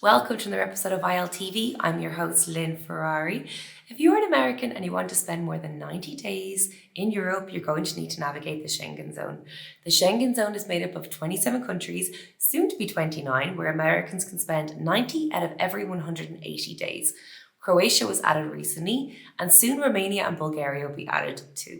Welcome to another episode of ILTV. I'm your host, Lynn Ferrari. If you're an American and you want to spend more than 90 days in Europe, you're going to need to navigate the Schengen Zone. The Schengen Zone is made up of 27 countries, soon to be 29, where Americans can spend 90 out of every 180 days. Croatia was added recently, and soon Romania and Bulgaria will be added too.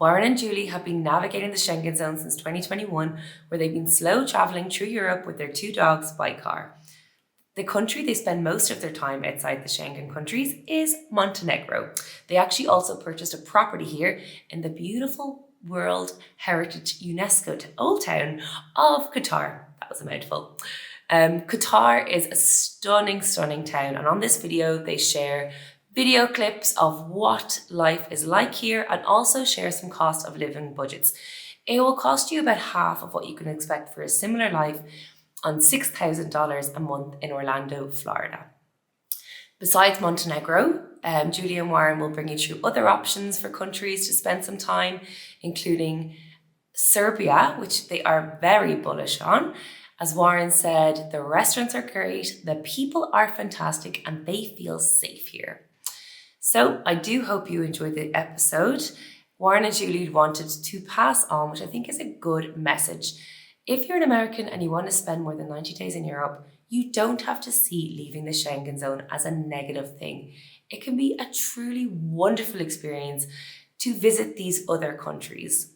Warren and Julie have been navigating the Schengen Zone since 2021, where they've been slow travelling through Europe with their two dogs by car. The country they spend most of their time outside the Schengen countries is Montenegro. They actually also purchased a property here in the beautiful World Heritage UNESCO Old Town of Kotor. That was a mouthful. Kotor is a stunning town, and on this video they share video clips of what life is like here and also share some cost of living budgets. It will cost you about half of what you can expect for a similar life on $6,000 a month in Orlando, Florida. Besides Montenegro, Julie and Warren will bring you through other options for countries to spend some time, including Serbia, which they are very bullish on. As Warren said, the restaurants are great, the people are fantastic, and they feel safe here. So I do hope you enjoyed the episode. Warren and Julie wanted to pass on, which I think is a good message. If you're an American and you want to spend more than 90 days in Europe, you don't have to see leaving the Schengen zone as a negative thing. It can be a truly wonderful experience to visit these other countries.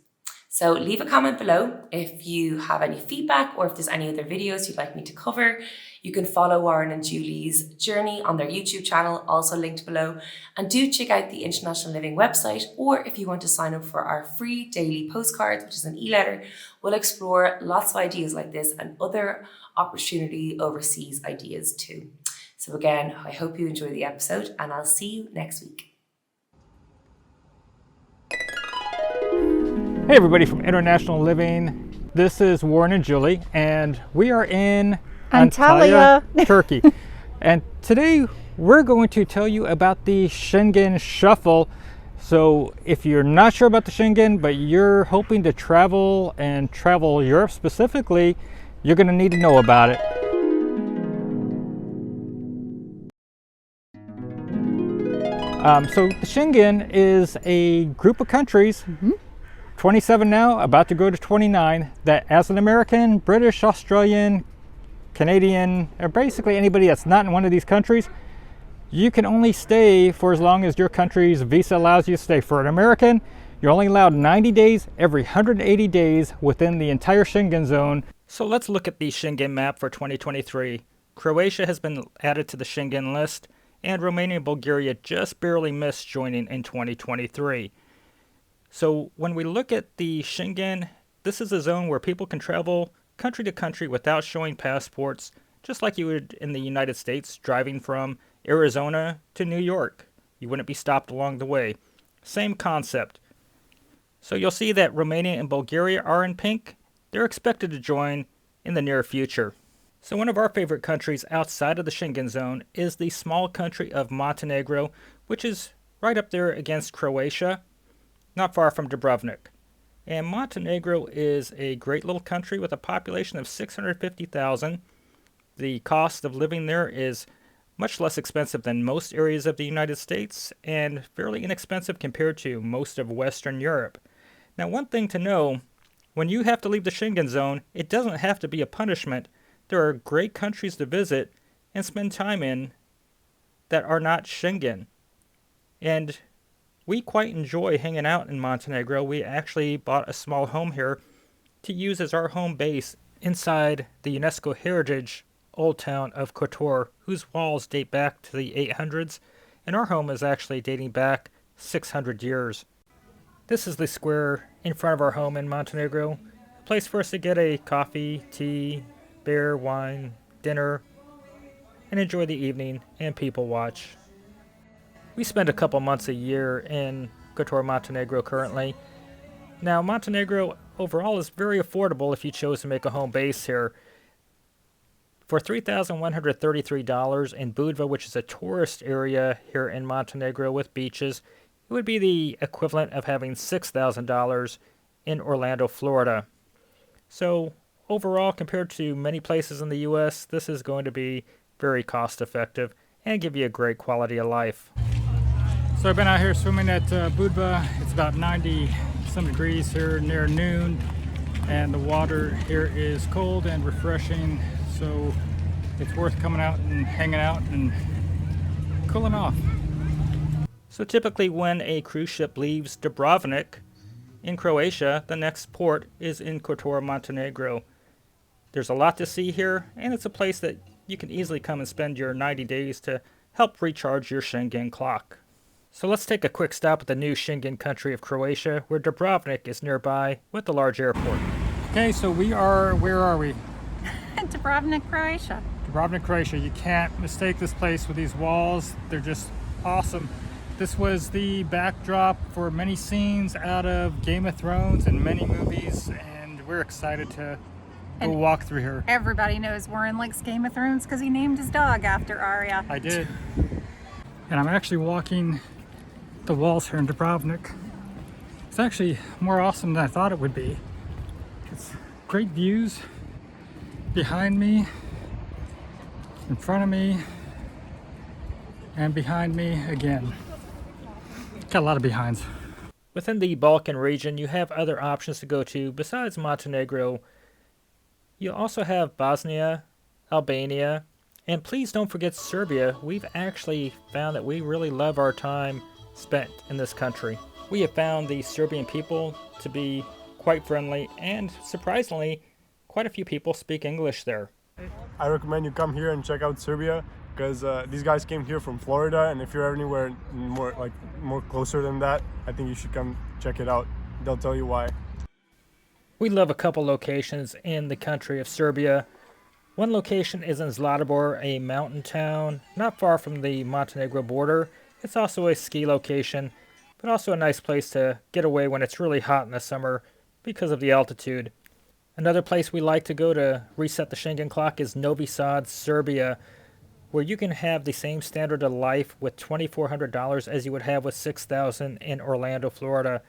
So leave a comment below if you have any feedback or if there's any other videos you'd like me to cover. You can follow Warren and Julie's journey on their YouTube channel, also linked below. And do check out the International Living website, or if you want to sign up for our free daily postcards, which is an e-letter, we'll explore lots of ideas like this and other opportunity overseas ideas too. So again, I hope you enjoy the episode and I'll see you next week. Hey everybody from International Living, this is Warren and Julie, and we are in Antalya, Turkey. And today we're going to tell you about the Schengen Shuffle. So if you're not sure about the Schengen, but you're hoping to travel Europe specifically, you're going to need to know about it. So the Schengen is a group of countries, 27 now, about to go to 29, that as an American, British, Australian, Canadian, or basically anybody that's not in one of these countries, you can only stay for as long as your country's visa allows you to stay. For an American, you're only allowed 90 days every 180 days within the entire Schengen zone. So let's look at the Schengen map for 2023. Croatia has been added to the Schengen list, and Romania and Bulgaria just barely missed joining in 2023. So when we look at the Schengen, this is a zone where people can travel country to country without showing passports, just like you would in the United States, driving from Arizona to New York. You wouldn't be stopped along the way. Same concept. So you'll see that Romania and Bulgaria are in pink. They're expected to join in the near future. So one of our favorite countries outside of the Schengen zone is the small country of Montenegro, which is right up there against Croatia, not far from Dubrovnik. And Montenegro is a great little country with a population of 650,000. The cost of living there is much less expensive than most areas of the United States and fairly inexpensive compared to most of Western Europe. Now, one thing to know, when you have to leave the Schengen zone, it doesn't have to be a punishment. There are great countries to visit and spend time in that are not Schengen. And we quite enjoy hanging out in Montenegro. We actually bought a small home here to use as our home base inside the UNESCO Heritage Old Town of Kotor, whose walls date back to the 800s, and our home is actually dating back 600 years. This is the square in front of our home in Montenegro, a place for us to get a coffee, tea, beer, wine, dinner, and enjoy the evening and people watch. We spend a couple months a year in Kotor, Montenegro currently. Now, Montenegro overall is very affordable if you chose to make a home base here. For $3,133 in Budva, which is a tourist area here in Montenegro with beaches, it would be the equivalent of having $6,000 in Orlando, Florida. So overall, compared to many places in the U.S., this is going to be very cost effective, and give you a great quality of life. So I've been out here swimming at Budva. It's about 90 some degrees here near noon, and the water here is cold and refreshing, so it's worth coming out and hanging out and cooling off. So typically when a cruise ship leaves Dubrovnik in Croatia, the next port is in Kotor, Montenegro. There's a lot to see here, and it's a place that you can easily come and spend your 90 days to help recharge your Schengen clock. So let's take a quick stop at the new Schengen country of Croatia, where Dubrovnik is nearby with a large airport. Okay, so where are we? Dubrovnik, Croatia. Dubrovnik, Croatia. You can't mistake this place with these walls. They're just awesome. This was the backdrop for many scenes out of Game of Thrones and many movies, and we're excited to go walk through here. Everybody knows Warren likes Game of Thrones because he named his dog after Arya. I did. And I'm actually walking the walls here in Dubrovnik. It's actually more awesome than I thought it would be. It's great views behind me, in front of me, and behind me again. Got a lot of behinds. Within the Balkan region, you have other options to go to besides Montenegro. You also have Bosnia, Albania, and please don't forget Serbia. We've actually found that we really love our time spent in this country. We have found the Serbian people to be quite friendly, and surprisingly, quite a few people speak English there. I recommend you come here and check out Serbia, because these guys came here from Florida, and if you're anywhere more closer than that, I think you should come check it out. They'll tell you why. We love a couple locations in the country of Serbia. One location is in Zlatibor, a mountain town not far from the Montenegro border. It's also a ski location, but also a nice place to get away when it's really hot in the summer because of the altitude. Another place we like to go to reset the Schengen clock is Novi Sad, Serbia, where you can have the same standard of life with $2,400 as you would have with $6,000 in Orlando, Florida.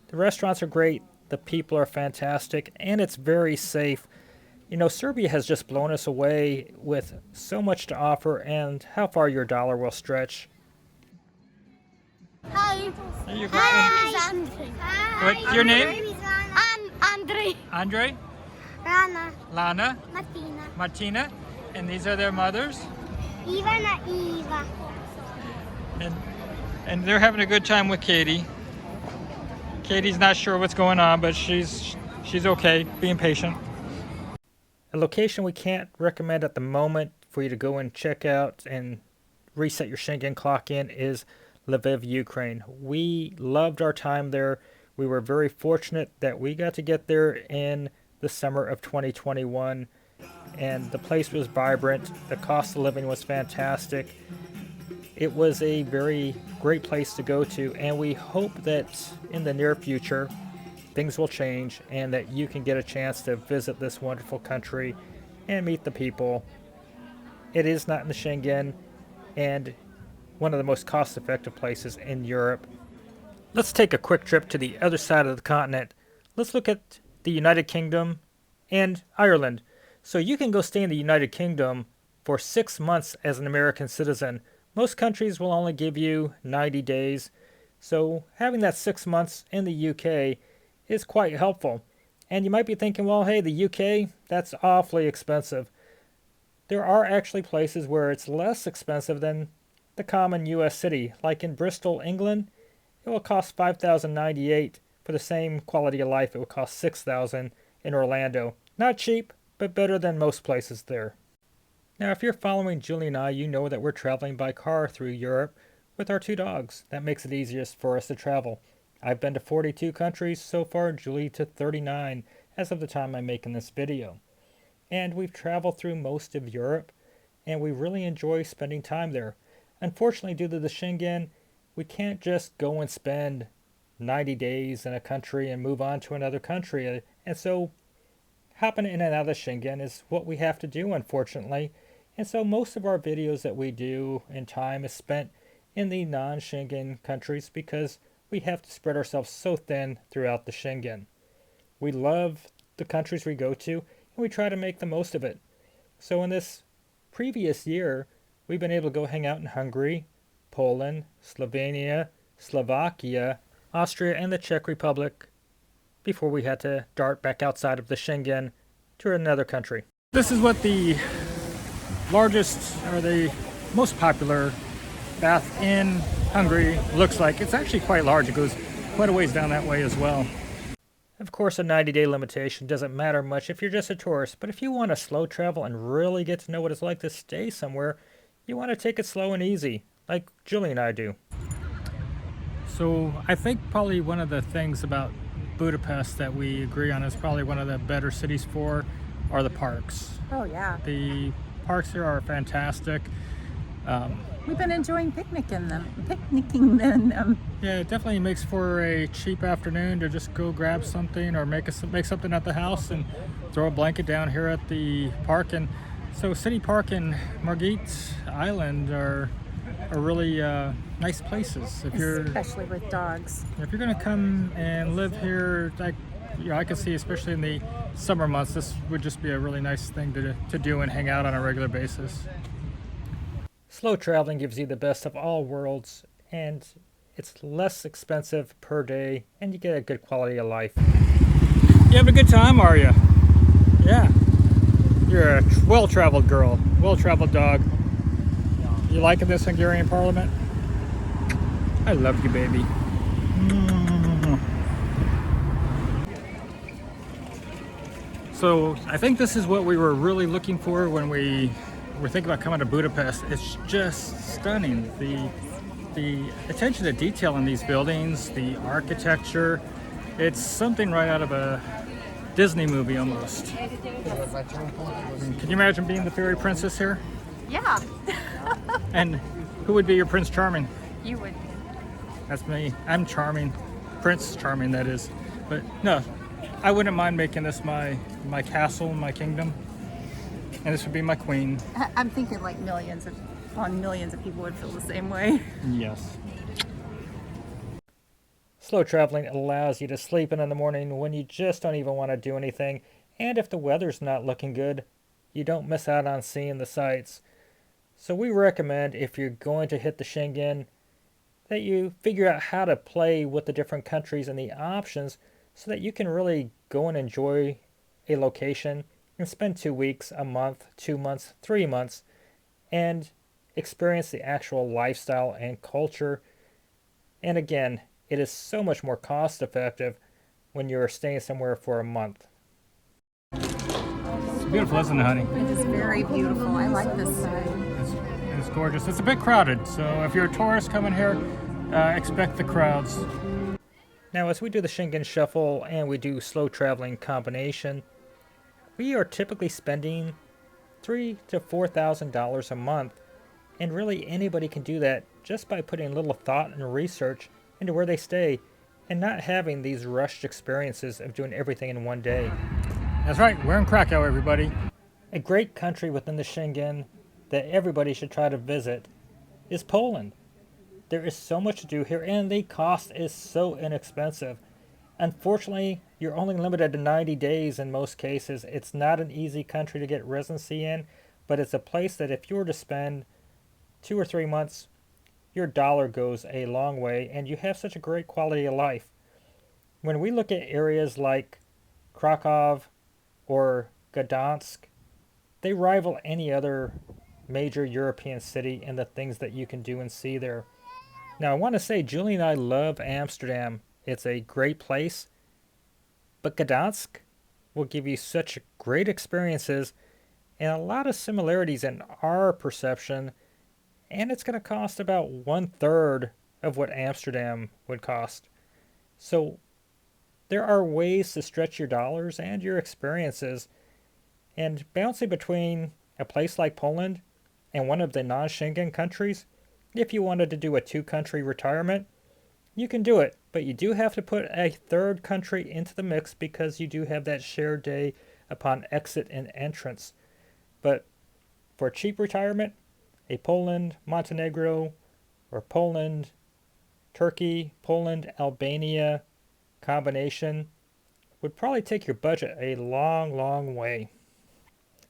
The restaurants are great, the people are fantastic, and it's very safe. You know, Serbia has just blown us away with so much to offer and how far your dollar will stretch. Hi. Are you Hi. What's your name? Andre. Andre? Rana. Lana? Martina. Martina? And these are their mothers? Ivana i Iva. And they're having a good time with Katie. Katie's not sure what's going on, but she's okay, being patient. A location we can't recommend at the moment for you to go and check out and reset your Schengen clock in is Lviv, Ukraine. We loved our time there. We were very fortunate that we got to get there in the summer of 2021, and the place was vibrant. The cost of living was fantastic. It was a very great place to go to, and we hope that in the near future things will change and that you can get a chance to visit this wonderful country and meet the people. It is not in the Schengen and one of the most cost-effective places in Europe. Let's take a quick trip to the other side of the continent. Let's look at the United Kingdom and Ireland. So you can go stay in the United Kingdom for 6 months as an American citizen. Most countries will only give you 90 days. So having that 6 months in the UK is quite helpful. And you might be thinking, well, hey, the UK, that's awfully expensive. There are actually places where it's less expensive than the common US city. Like in Bristol, England, it will cost $5,098. For the same quality of life, it would cost $6,000 in Orlando. Not cheap, but better than most places there. Now, if you're following Julie and I, you know that we're traveling by car through Europe with our 2 dogs. That makes it easiest for us to travel. I've been to 42 countries so far, Julie to 39 as of the time I'm making this video. And we've traveled through most of Europe, and we really enjoy spending time there. Unfortunately, due to the Schengen, we can't just go and spend 90 days in a country and move on to another country. And so hopping in and out of Schengen is what we have to do, unfortunately. And so most of our videos that we do in time is spent in the non-Schengen countries because we have to spread ourselves so thin throughout the Schengen. We love the countries we go to, and we try to make the most of it. So in this previous year, we've been able to go hang out in Hungary, Poland, Slovenia, Slovakia, Austria, and the Czech Republic before we had to dart back outside of the Schengen to another country. This is what the largest or the most popular bath in Hungary looks like. It's actually quite large. It goes quite a ways down that way as well. Of course, a 90-day limitation doesn't matter much if you're just a tourist, but if you want to slow travel and really get to know what it's like to stay somewhere, you want to take it slow and easy, like Julie and I do. So I think probably one of the things about Budapest that we agree on is probably one of the better cities for are the parks. Oh yeah. The parks here are fantastic. We've been enjoying picnicking in them. Yeah, it definitely makes for a cheap afternoon to just go grab something or make something at the house and throw a blanket down here at the park. And so City Park and Margit Island are really nice places. Especially with dogs. If you're going to come and live here, I can see, especially in the summer months, this would just be a really nice thing to do and hang out on a regular basis. Slow traveling gives you the best of all worlds, and it's less expensive per day, and you get a good quality of life. You having a good time, are you? Yeah. You're a well-traveled girl, well-traveled dog. You liking this Hungarian parliament? I love you, baby. So I think this is what we were really looking for when we were thinking about coming to Budapest. It's just stunning. The attention to detail in these buildings, the architecture, it's something right out of a Disney movie almost. Can you imagine being the fairy princess here? Yeah. And who would be your Prince Charming? You would. That's me. I'm Charming. Prince Charming, that is. But no, I wouldn't mind making this my castle, my kingdom. And this would be my queen. I'm thinking like millions of people would feel the same way. Yes. Slow traveling allows you to sleep in the morning when you just don't even want to do anything. And if the weather's not looking good, you don't miss out on seeing the sights. So we recommend, if you're going to hit the Schengen, that you figure out how to play with the different countries and the options so that you can really go and enjoy a location and spend 2 weeks, a month, 2 months, 3 months, and experience the actual lifestyle and culture. And again, it is so much more cost effective when you're staying somewhere for a month. It's beautiful, isn't it, honey? It is very beautiful. I like this side. It's gorgeous. It's a bit crowded, so if you're a tourist coming here, expect the crowds. Now, as we do the Schengen Shuffle and we do slow traveling combination, we are typically spending $3,000 to $4,000 a month, and really anybody can do that just by putting a little thought and research into where they stay and not having these rushed experiences of doing everything in one day. That's right, we're in Krakow, everybody. A great country within the Schengen that everybody should try to visit is Poland. There is so much to do here, and the cost is so inexpensive. Unfortunately, you're only limited to 90 days in most cases. It's not an easy country to get residency in, but it's a place that if you were to spend 2 or 3 months, your dollar goes a long way, and you have such a great quality of life. When we look at areas like Krakow or Gdansk, they rival any other major European city in the things that you can do and see there. Now, I want to say Julie and I love Amsterdam. It's a great place, but Gdansk will give you such great experiences and a lot of similarities in our perception, and it's going to cost about 1/3 of what Amsterdam would cost. So there are ways to stretch your dollars and your experiences, and bouncing between a place like Poland and one of the non-Schengen countries, if you wanted to do a 2-country retirement, you can do it, but you do have to put a 3rd country into the mix because you do have that shared day upon exit and entrance. But for a cheap retirement, a Poland, Montenegro, or Poland, Turkey, Poland, Albania combination would probably take your budget a long, long way.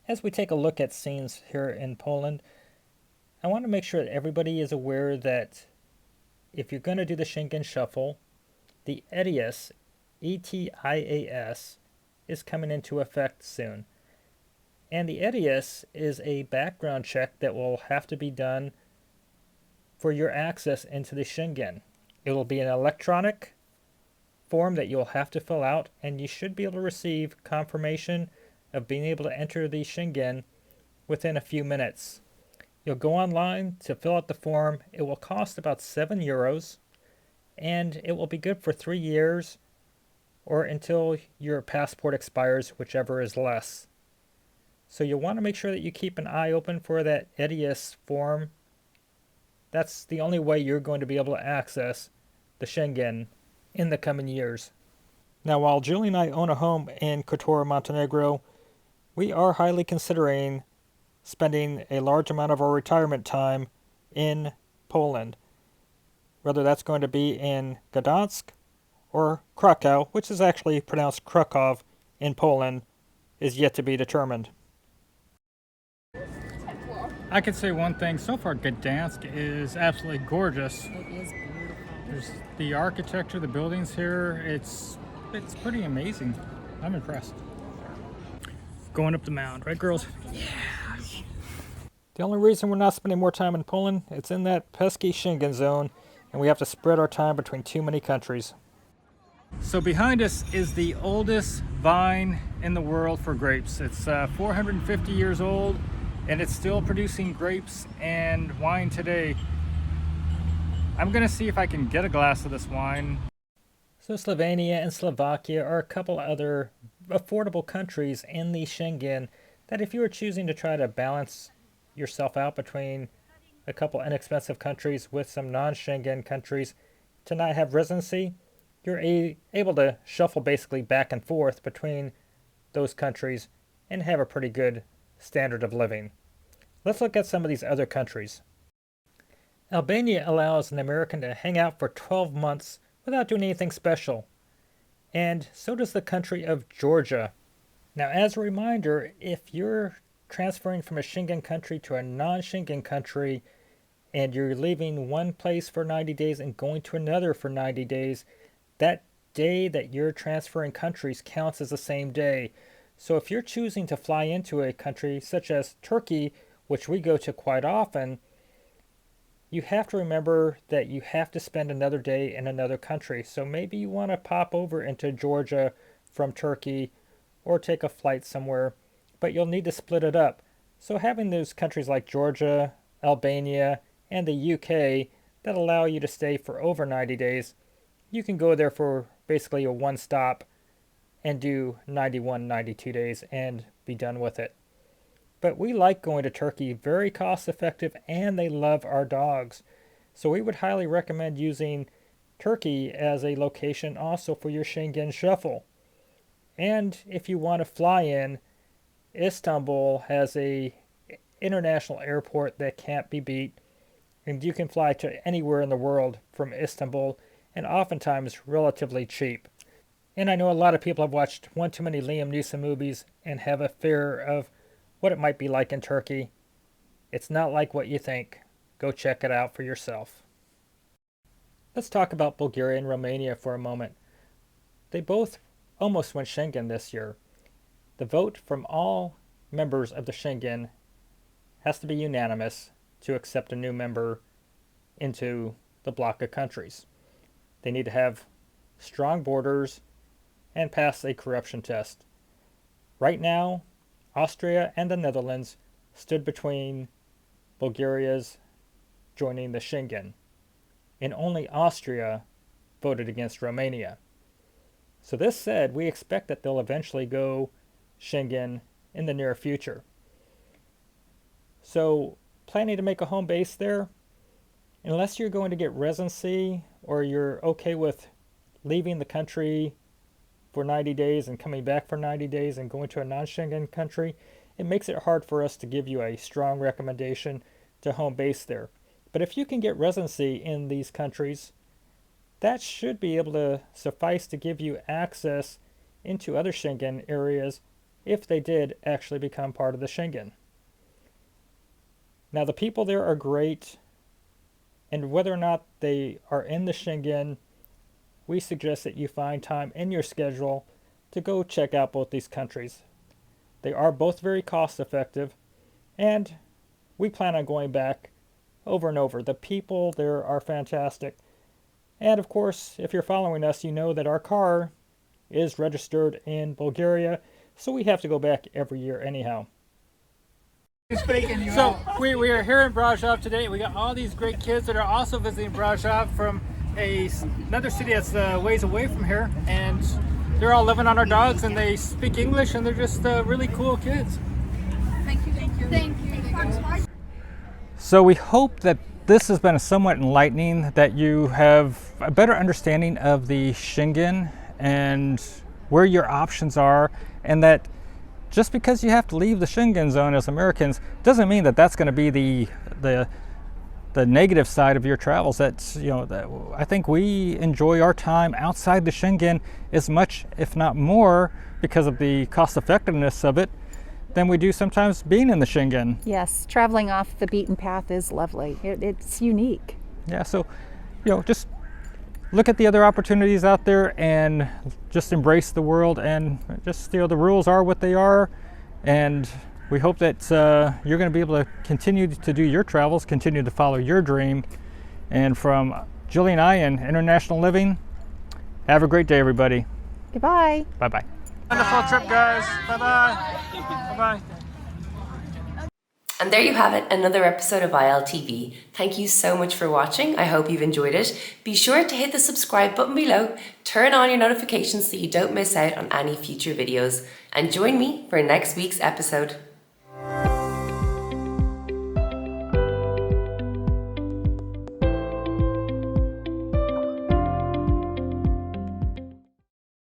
As we take a look at scenes here in Poland, I want to make sure that everybody is aware that if you're going to do the Schengen Shuffle, the ETIAS, ETIAS, is coming into effect soon. And the ETIAS is a background check that will have to be done for your access into the Schengen. It will be an electronic form that you'll have to fill out, and you should be able to receive confirmation of being able to enter the Schengen within a few minutes. You'll go online to fill out the form. It will cost about €7, and it will be good for 3 years or until your passport expires, whichever is less. So you'll want to make sure that you keep an eye open for that ETIAS form. That's the only way you're going to be able to access the Schengen in the coming years. Now, while Julie and I own a home in Kotor, Montenegro, we are highly considering spending a large amount of our retirement time in Poland, whether that's going to be in Gdansk or Krakow, which is actually pronounced Krakow in Poland, is yet to be determined. I could say one thing. So far, Gdansk is absolutely gorgeous. It is beautiful. There's the architecture, the buildings here. It's pretty amazing. I'm impressed. Going up the mound, right, girls? Yeah. The only reason we're not spending more time in Poland, it's in that pesky Schengen zone, and we have to spread our time between too many countries. So behind us is the oldest vine in the world for grapes. It's 450 years old, and it's still producing grapes and wine today. I'm gonna see if I can get a glass of this wine. So Slovenia and Slovakia are a couple other affordable countries in the Schengen that if you were choosing to try to balance yourself out between a couple inexpensive countries with some non-Schengen countries to not have residency, you're able to shuffle basically back and forth between those countries and have a pretty good standard of living. Let's look at some of these other countries. Albania allows an American to hang out for 12 months without doing anything special. And so does the country of Georgia. Now, as a reminder, if you're transferring from a Schengen country to a non-Schengen country and you're leaving one place for 90 days and going to another for 90 days, that day that you're transferring countries counts as the same day. So if you're choosing to fly into a country such as Turkey, which we go to quite often, you have to remember that you have to spend another day in another country. So maybe you want to pop over into Georgia from Turkey or take a flight somewhere, but you'll need to split it up. So having those countries like Georgia, Albania, and the UK that allow you to stay for over 90 days, you can go there for basically a one stop and do 91, 92 days and be done with it. But we like going to Turkey, very cost effective, and they love our dogs. So we would highly recommend using Turkey as a location also for your Schengen Shuffle. And if you want to fly in, Istanbul has a international airport that can't be beat. And you can fly to anywhere in the world from Istanbul, and oftentimes relatively cheap. And I know a lot of people have watched one too many Liam Neeson movies and have a fear of what it might be like in Turkey. It's not like what you think. Go check it out for yourself. Let's talk about Bulgaria and Romania for a moment. They both almost went Schengen this year. The vote from all members of the Schengen has to be unanimous to accept a new member into the bloc of countries. They need to have strong borders and pass a corruption test. Right now, Austria and the Netherlands stood between Bulgaria's joining the Schengen, and only Austria voted against Romania. So this said, we expect that they'll eventually go Schengen in the near future. So planning to make a home base there, unless you're going to get residency or you're okay with leaving the country for 90 days and coming back for 90 days and going to a non-Schengen country, it makes it hard for us to give you a strong recommendation to home base there. But if you can get residency in these countries, that should be able to suffice to give you access into other Schengen areas if they did actually become part of the Schengen. Now, the people there are great, and whether or not they are in the Schengen, we suggest that you find time in your schedule to go check out both these countries. They are both very cost effective, and we plan on going back over and over. The people there are fantastic. And of course, if you're following us, you know that our car is registered in Bulgaria, so we have to go back every year anyhow. So we are here in Brasov today. We got all these great kids that are also visiting Brasov from another city that's ways away from here, and they're all living on our dogs, and they speak English, and they're just really cool kids. Thank you. So we hope that this has been somewhat enlightening, that you have a better understanding of the Schengen and where your options are, and that just because you have to leave the Schengen zone as Americans doesn't mean that that's going to be the negative side of your travels. That's, you know, that I think we enjoy our time outside the Schengen as much, if not more, because of the cost effectiveness of it, than we do sometimes being in the Schengen. Yes, traveling off the beaten path is lovely. It's unique. Yeah, so, you know, just look at the other opportunities out there and just embrace the world, and just, you know, the rules are what they are, and we hope that you're going to be able to continue to do your travels, continue to follow your dream. And from Julie and I in International Living, have a great day, everybody. Goodbye. Bye-bye. Wonderful trip, guys. Bye-bye. Bye-bye. And there you have it, another episode of ILTV. Thank you so much for watching. I hope you've enjoyed it. Be sure to hit the subscribe button below, turn on your notifications so you don't miss out on any future videos, and join me for next week's episode.